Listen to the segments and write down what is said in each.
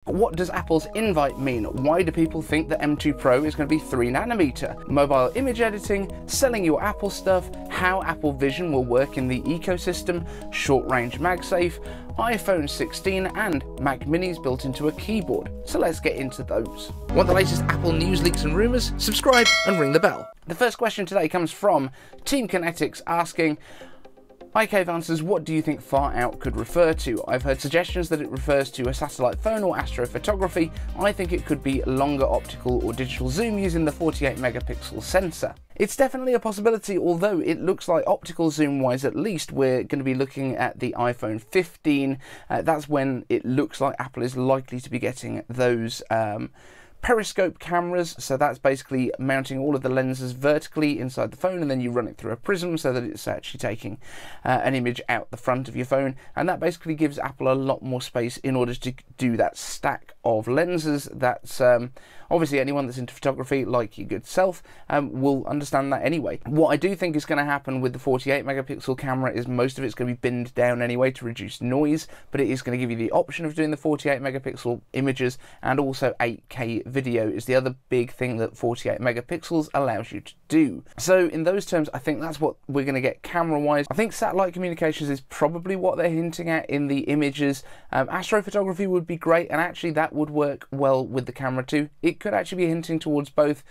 What does Apple's invite mean? Why do people think that M2 Pro is going to be 3nm? Mobile image editing, selling your Apple stuff, how Apple Vision will work in the ecosystem, short-range Magsafe, iPhone 16 and Mac Minis built into a keyboard. So let's get into those. Want the latest Apple news, leaks and rumours? Subscribe and ring the bell. The first question today comes from Team Kinetix asking, Hi Cave Answers, what do you think far out could refer to? I've heard suggestions that it refers to a satellite phone or astrophotography. I think it could be longer optical or digital zoom using the 48 megapixel sensor. It's definitely a possibility, although it looks like optical zoom wise at least we're going to be looking at the iPhone 15. That's when it looks like Apple is likely to be getting those periscope cameras, so that's basically mounting all of the lenses vertically inside the phone and then you run it through a prism so that it's actually taking an image out the front of your phone, and that basically gives Apple a lot more space in order to do that stack of lenses. That's obviously anyone that's into photography like your good self will understand that anyway. What I do think is going to happen with the 48 megapixel camera is most of it's going to be binned down anyway to reduce noise, but it is going to give you the option of doing the 48 megapixel images, and also 8K video is the other big thing that 48 megapixels allows you to do. So in those terms, I think that's what we're going to get camera wise. I think satellite communications is probably what they're hinting at in the images. Astrophotography would be great, and actually that would work well with the camera too. It could actually be hinting towards both,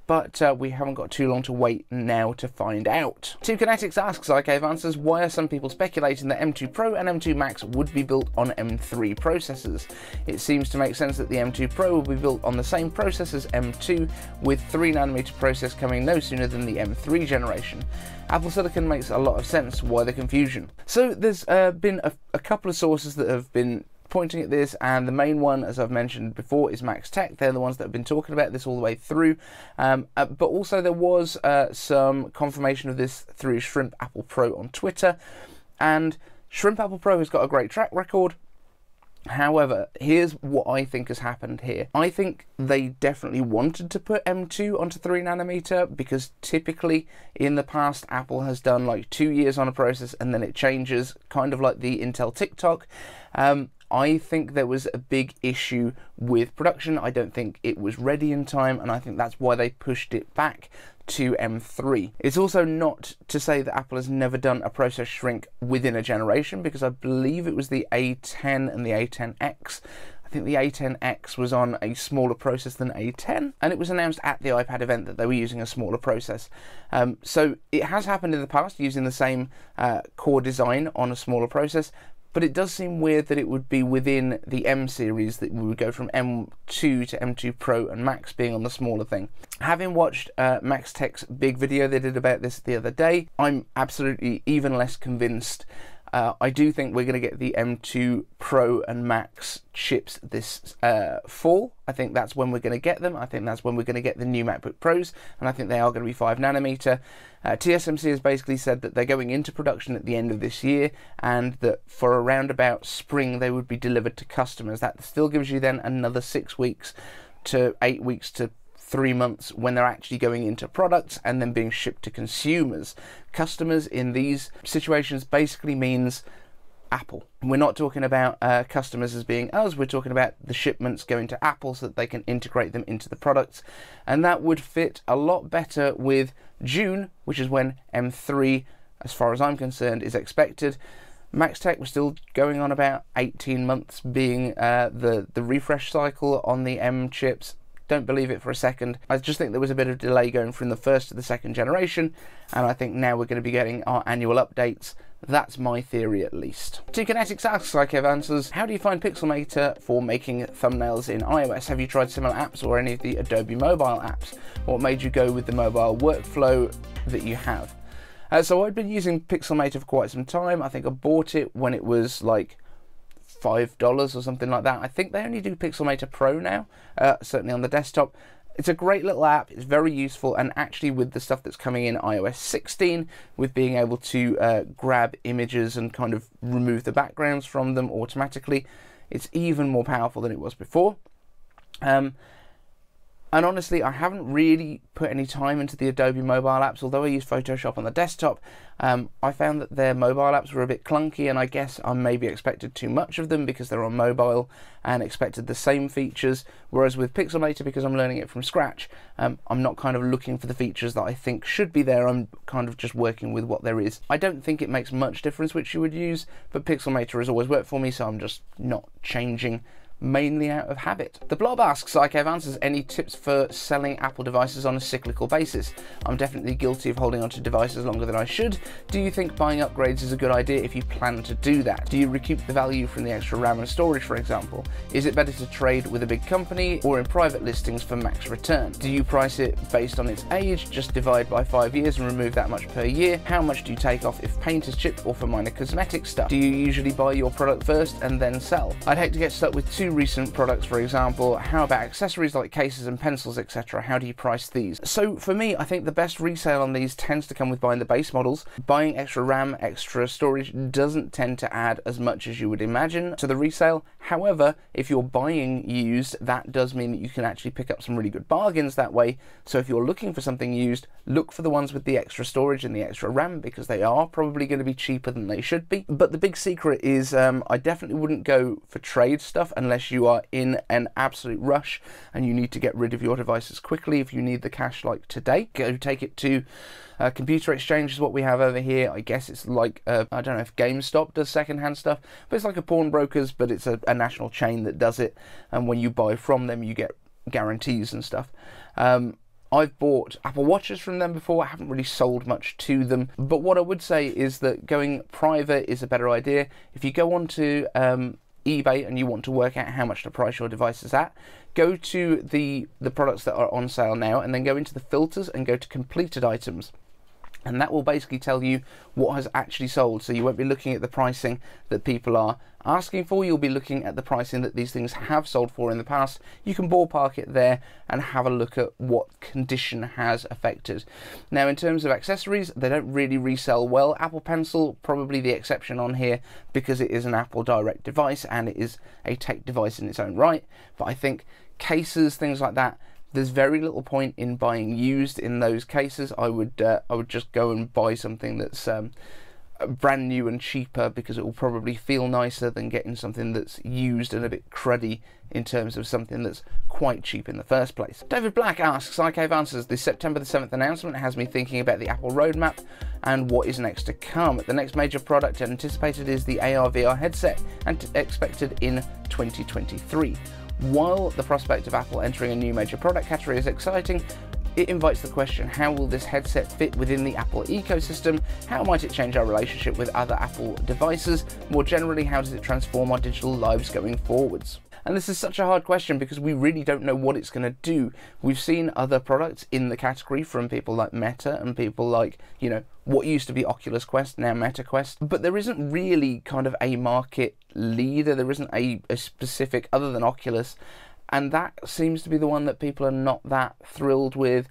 but we haven't got too long to wait now to find out. Team Kinetix asks, I Cave Answers, why are some people speculating that M2 Pro and M2 Max would be built on M3 processors? It seems to make sense that the M2 Pro will be built on the same process as M2, with 3nm process coming no sooner than the M3 generation. Apple Silicon makes a lot of sense. Why the confusion? So there's been a couple of sources that have been pointing at this, and the main one, as I've mentioned before, is Maxtech. They're the ones that have been talking about this all the way through, but also there was some confirmation of this through Shrimp Apple Pro on Twitter, and Shrimp Apple Pro has got a great track record. However, here's what I think has happened here. I think they definitely wanted to put M2 onto 3nm because typically in the past Apple has done like 2 years on a process and then it changes, kind of like the Intel TikTok. I think there was a big issue with production. I don't think it was ready in time, and I think that's why they pushed it back to M3. It's also not to say that Apple has never done a process shrink within a generation, because I believe it was the A10 and the A10X. I think the A10X was on a smaller process than A10, and it was announced at the iPad event that they were using a smaller process. So it has happened in the past using the same core design on a smaller process, but it does seem weird that it would be within the M series that we would go from M2 to M2 Pro and Max being on the smaller thing. Having watched Maxtech's big video they did about this the other day, I'm absolutely even less convinced. I do think we're going to get the M2 Pro and Max chips this fall. I think that's when we're going to get them. I think that's when we're going to get the new MacBook Pros, and I think they are going to be 5nm. TSMC has basically said that they're going into production at the end of this year, and that for around about spring they would be delivered to customers. That still gives you then another 6 weeks to 8 weeks to 3 months when they're actually going into products and then being shipped to consumers. Customers in these situations basically means Apple. We're not talking about customers as being us, we're talking about the shipments going to Apple so that they can integrate them into the products, and that would fit a lot better with June, which is when M3, as far as I'm concerned, is expected. Maxtech was still going on about 18 months being the refresh cycle on the M chips. Don't believe it for a second. I just think there was a bit of delay going from the first to the second generation, and I think now we're going to be getting our annual updates. That's my theory, at least. Team Kinetix asks, I Cave Answers, how do you find Pixelmator for making thumbnails in iOS? Have you tried similar apps or any of the Adobe mobile apps? What made you go with the mobile workflow that you have? So I've been using Pixelmator for quite some time. I think I bought it when it was like $5 or something like that. I think they only do Pixelmator Pro now, certainly on the desktop. It's a great little app, it's very useful, and actually with the stuff that's coming in iOS 16, with being able to grab images and kind of remove the backgrounds from them automatically, it's even more powerful than it was before. And honestly, I haven't really put any time into the Adobe mobile apps, although I use Photoshop on the desktop. I found that their mobile apps were a bit clunky, and I guess I maybe expected too much of them because they're on mobile and expected the same features, whereas with Pixelmator, because I'm learning it from scratch, I'm not kind of looking for the features that I think should be there. I'm kind of just working with what there is. I don't think it makes much difference which you would use, but Pixelmator has always worked for me, so I'm just not changing, mainly out of habit. The blob asks, Ikev answers, any tips for selling Apple devices on a cyclical basis? I'm definitely guilty of holding onto devices longer than I should. Do you think buying upgrades is a good idea if you plan to do that? Do you recoup the value from the extra RAM and storage, for example? Is it better to trade with a big company or in private listings for max return? Do you price it based on its age, just divide by 5 years and remove that much per year? How much do you take off if paint is chipped or for minor cosmetic stuff? Do you usually buy your product first and then sell? I'd hate to get stuck with two recent products, for example. How about accessories like cases and pencils, etc.? How do you price these? So for me, I think the best resale on these tends to come with buying the base models. Buying extra RAM, extra storage doesn't tend to add as much as you would imagine to the resale. However, if you're buying used, that does mean that you can actually pick up some really good bargains that way. So if you're looking for something used, look for the ones with the extra storage and the extra RAM, because they are probably going to be cheaper than they should be. But the big secret is I definitely wouldn't go for trade stuff unless you are in an absolute rush and you need to get rid of your devices quickly. If you need the cash like today, go take it to Computer Exchange is what we have over here. I guess it's like I don't know if GameStop does secondhand stuff, but it's like a pawnbrokers, but it's a national chain that does it, and when you buy from them you get guarantees and stuff. I've bought Apple Watches from them before. I haven't really sold much to them, but what I would say is that going private is a better idea. If you go on to eBay and you want to work out how much to price your devices at, go to the products that are on sale now and then go into the filters and go to completed items. And that will basically tell you what has actually sold. So you won't be looking at the pricing that people are asking for, you'll be looking at the pricing that these things have sold for in the past. You can ballpark it there and have a look at what condition has affected. Now in terms of accessories, they don't really resell well. Apple Pencil, probably the exception on here because it is an Apple Direct device and it is a tech device in its own right. But I think cases, things like that, there's very little point in buying used in those cases. I would just go and buy something that's brand new and cheaper, because it will probably feel nicer than getting something that's used and a bit cruddy in terms of something that's quite cheap in the first place. David Black asks, iCave answers, the September the 7th announcement has me thinking about the Apple roadmap and what is next to come. The next major product anticipated is the AR/VR headset, and expected in 2023. While the prospect of Apple entering a new major product category is exciting, it invites the question, how will this headset fit within the Apple ecosystem? How might it change our relationship with other Apple devices? More generally, how does it transform our digital lives going forwards? And this is such a hard question because we really don't know what it's going to do. We've seen other products in the category from people like Meta and people like, you know, what used to be Oculus Quest, now Meta Quest. But there isn't really kind of a market leader. There isn't a specific other than Oculus. And that seems to be the one that people are not that thrilled with.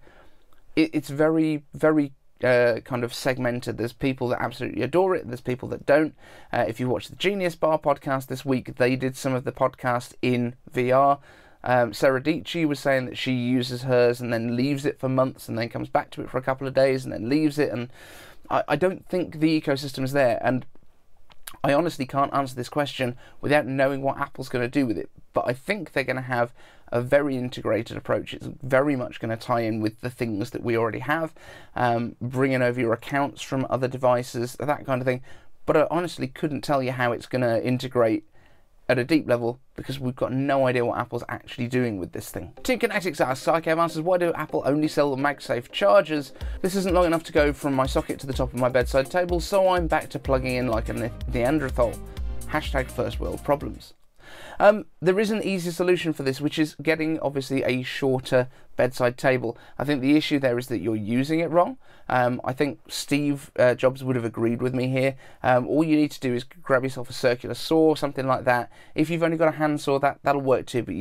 It's very, very kind of segmented. There's people that absolutely adore it, there's people that don't. If you watch the Genius Bar podcast this week, they did some of the podcast in VR. Sarah Dietschy was saying that she uses hers and then leaves it for months and then comes back to it for a couple of days and then leaves it. And I don't think the ecosystem's there. And I honestly can't answer this question without knowing what Apple's going to do with it. But I think they're going to have a very integrated approach. It's very much going to tie in with the things that we already have, bringing over your accounts from other devices, that kind of thing. But I honestly couldn't tell you how it's going to integrate at a deep level, because we've got no idea what Apple's actually doing with this thing. Team Kinetix asks, Psycho answers, why do Apple only sell the Magsafe chargers? This isn't long enough to go from my socket to the top of my bedside table, so I'm back to plugging in like a Neanderthal. Hashtag first world problems. There is an easy solution for this, which is getting obviously a shorter bedside table. I think the issue there is that you're using it wrong. I think Steve Jobs would have agreed with me here. All you need to do is grab yourself a circular saw, something like that. If you've only got a handsaw, that'll work too, but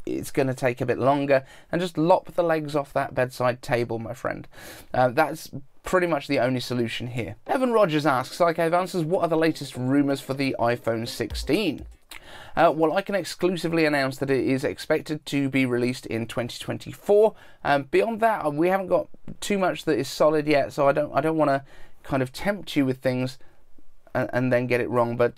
it's going to take a bit longer. And just lop the legs off that bedside table, my friend. That's pretty much the only solution here. Evan Rogers asks, Psycho answers, what are the latest rumours for the iPhone 16? Well, I can exclusively announce that it is expected to be released in 2024. Beyond that, we haven't got too much that is solid yet, so I don't want to kind of tempt you with things and then get it wrong. But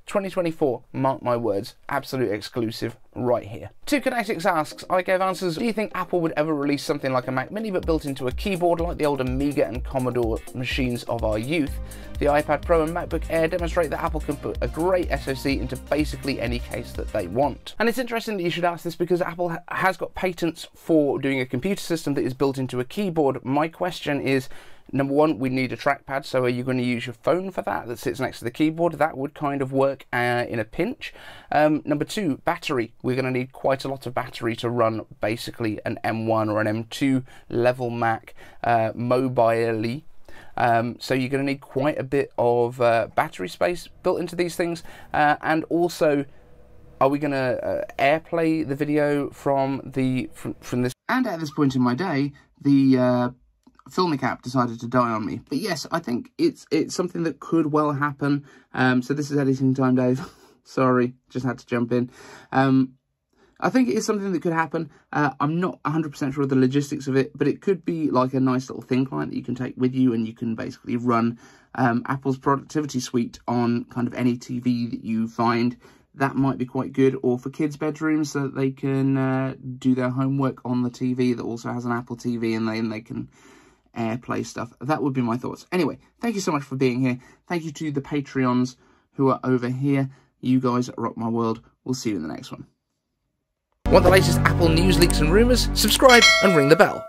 2024, mark my words, absolute exclusive right here. To Kinetix asks, I gave answers. Do you think Apple would ever release something like a Mac Mini but built into a keyboard like the old Amiga and Commodore machines of our youth? The iPad Pro and MacBook Air demonstrate that Apple can put a great SoC into basically any case that they want. And it's interesting that you should ask this because Apple has got patents for doing a computer system that is built into a keyboard. My question is, number one, we need a trackpad, so are you going to use your phone for that sits next to the keyboard? That would kind of work in a pinch. Number two, battery. We're going to need quite a lot of battery to run basically an M1 or an M2 level Mac mobilely. So you're going to need quite a bit of battery space built into these things. And also, are we going to AirPlay the video from this? And at this point in my day, the Filmic app decided to die on me. But yes, I think it's something that could well happen. So this is editing time, Dave. Sorry, just had to jump in. I think it is something that could happen. I'm not 100% sure of the logistics of it, but it could be like a nice little thin client that you can take with you, and you can basically run Apple's productivity suite on kind of any TV that you find. That might be quite good, or for kids' bedrooms so that they can do their homework on the TV that also has an Apple TV, and then they can AirPlay stuff. That would be my thoughts. Anyway, thank you so much for being here. Thank you to the Patreons who are over here. You guys rock my world. We'll see you in the next one. Want the latest Apple news, leaks and rumours? Subscribe and ring the bell.